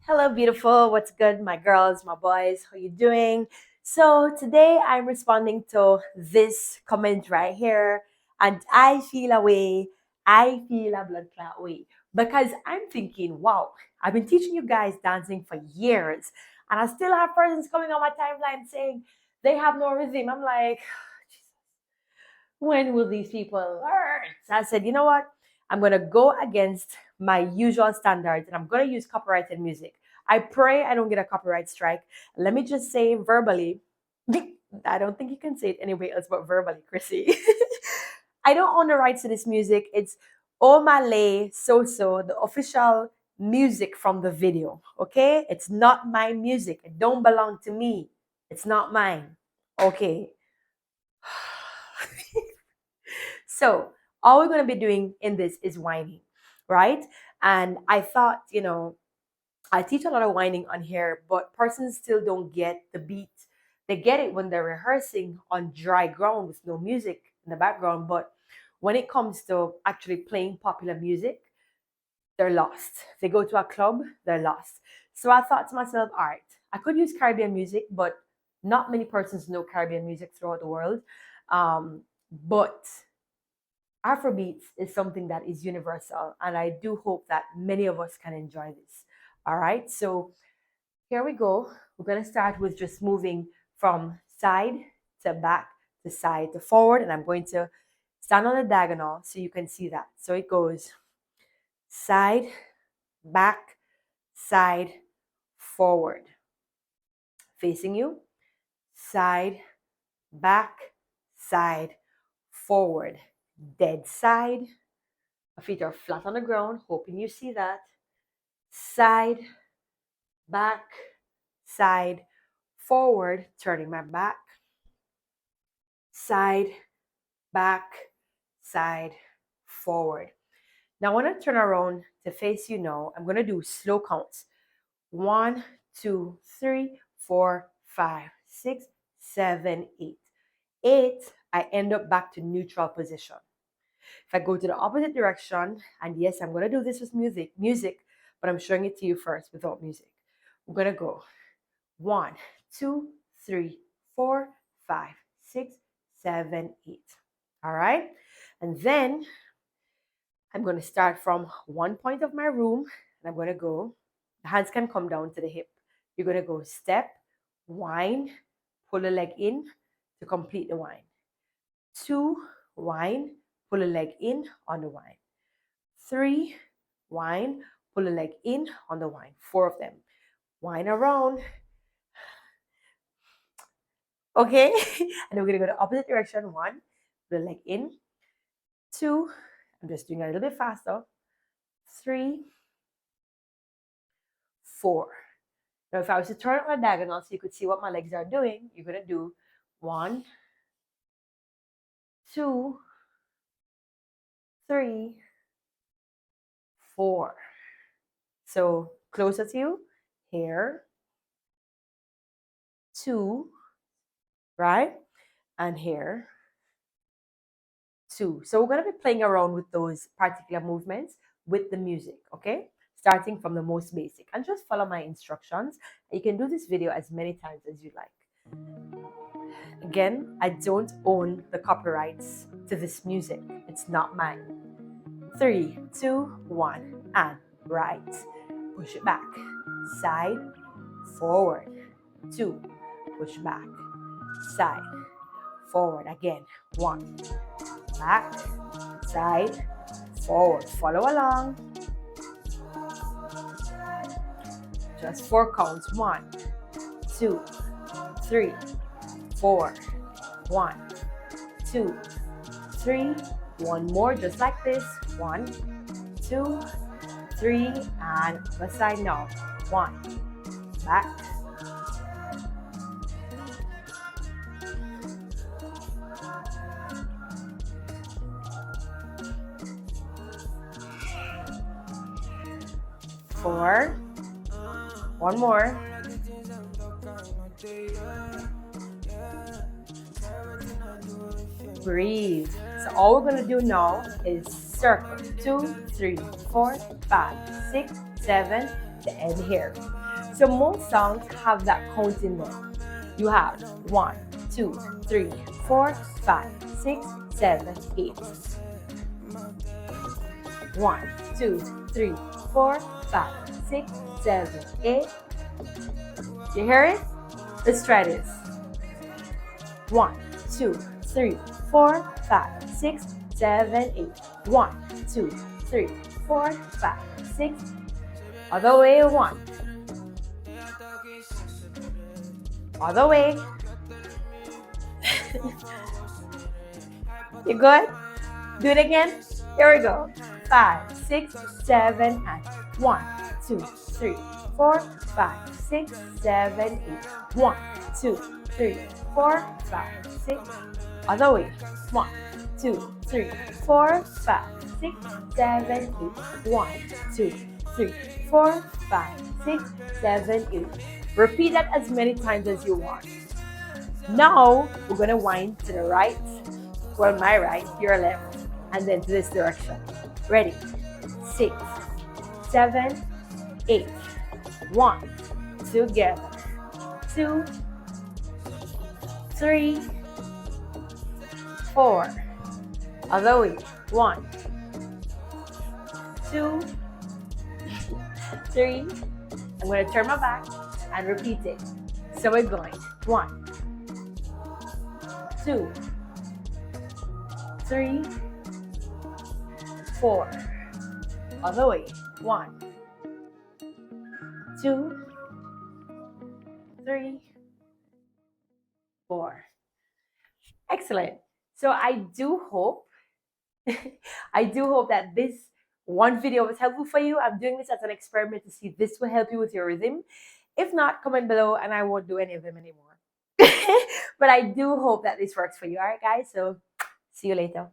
Hello, beautiful. What's good, my girls, my boys? How you doing? So today I'm responding to this comment right here, and I feel a way. I feel a blood clot way because I'm thinking, wow, I've been teaching you guys dancing for years, and I still have persons coming on my timeline saying they have no rhythm. I'm like, when will these people learn? So I said, you know what? I'm going to go against my usual standards and I'm going to use copyrighted music. I pray I don't get a copyright strike. Let me just say verbally, I don't think you can say it anywhere else but verbally, Chrissy. I don't own the rights to this music. It's Omah Lay, Soso, the official music from the video. Okay? It's not my music. It don't belong to me. It's not mine. Okay. So all we're going to be doing in this is whining, right? And I thought, I teach a lot of whining on here, but persons still don't get the beat. They get it when they're rehearsing on dry ground with no music in the background. But when it comes to actually playing popular music, they're lost. They go to a club, they're lost. So I thought to myself, all right, I could use Caribbean music, but not many persons know Caribbean music throughout the world. But Afrobeats is something that is universal, and I do hope that many of us can enjoy this. All right, so here we go. We're going to start with just moving from side to back to side to forward, and I'm going to stand on the diagonal so you can see that. So it goes side, back, side, forward. Facing you, side, back, side, forward. Dead side. My feet are flat on the ground, hoping you see that. Side, back, side, forward, turning my back. Side, back, side, forward. Now, when I turn around to face you now, I'm going to do slow counts. 1, 2, 3, 4, 5, 6, 7, 8. 8, I end up back to neutral position. If I go to the opposite direction, and yes, I'm going to do this with music, but I'm showing it to you first without music. We're going to go 1, 2, 3, 4, 5, 6, 7, 8. All right? And then I'm going to start from one point of my room, and I'm going to go, the hands can come down to the hip. You're going to go step, whine, pull a leg in to complete the whine. 2, whine, pull a leg in on the whine. 3, whine, pull a leg in on the whine. 4 of them. Whine around. Okay? And then we're going to go the opposite direction. 1, pull a leg in. 2, I'm just doing it a little bit faster. 3, 4. Now, if I was to turn it on a diagonal so you could see what my legs are doing, you're going to do 1, 2, 3, 4. So closer to you, here, 2, right? And here, 2. So we're going to be playing around with those particular movements with the music, okay? Starting from the most basic. And just follow my instructions. You can do this video as many times as you like. Again, I don't own the copyrights to this music. It's not mine. 3, 2, 1, and right. Push it back. Side, forward. 2, push back. Side, forward. Again, 1. Back, side, forward. Follow along. Just 4 counts. 1, 2, 3, 4. 1, 2, 3. One more, just like this. 1, 2, 3, and the side now. 1, back. Four. One more. Breathe. So all we're going to do now is circle. 2, 3, 4, 5, 6, 7, to end here. So most songs have that count in them. You have 1, 2, 3, 4, 5, 6, 7, 8. 1, 2, 3, 4, 5, 6, 7, 8. You hear it? Let's try this. 1, 2, 3, 4, 5, 6, 7, 8. 1, 2, 3, 4, 5, 6. Other way, 1. Other way. You good? Do it again. Here we go. 5, 6, 7, and 1, 2, 3, 4, 5, 6, 7, 8. 1, 2, 3, 4, 5, 6. Other way. 1, 2, 3, 4, 5, 6, 7, 8. 1, 2, 3, 4, 5, 6, 7, 8. Repeat that as many times as you want. Now we're gonna wind to the right. Well, my right, your left, and then to this direction. Ready? 6, 7, 8. 1. Together. 2, 3, 4. Other way. 1, 2, 3. I'm going to turn my back and repeat it. So we're going. 1, 2, 3, 4. Other way. 1, 2, 3, 4. Excellent. So I do hope that this one video was helpful for you. I'm doing this as an experiment to see if this will help you with your rhythm. If not, comment below and I won't do any of them anymore. But I do hope that this works for you. All right, guys. So see you later.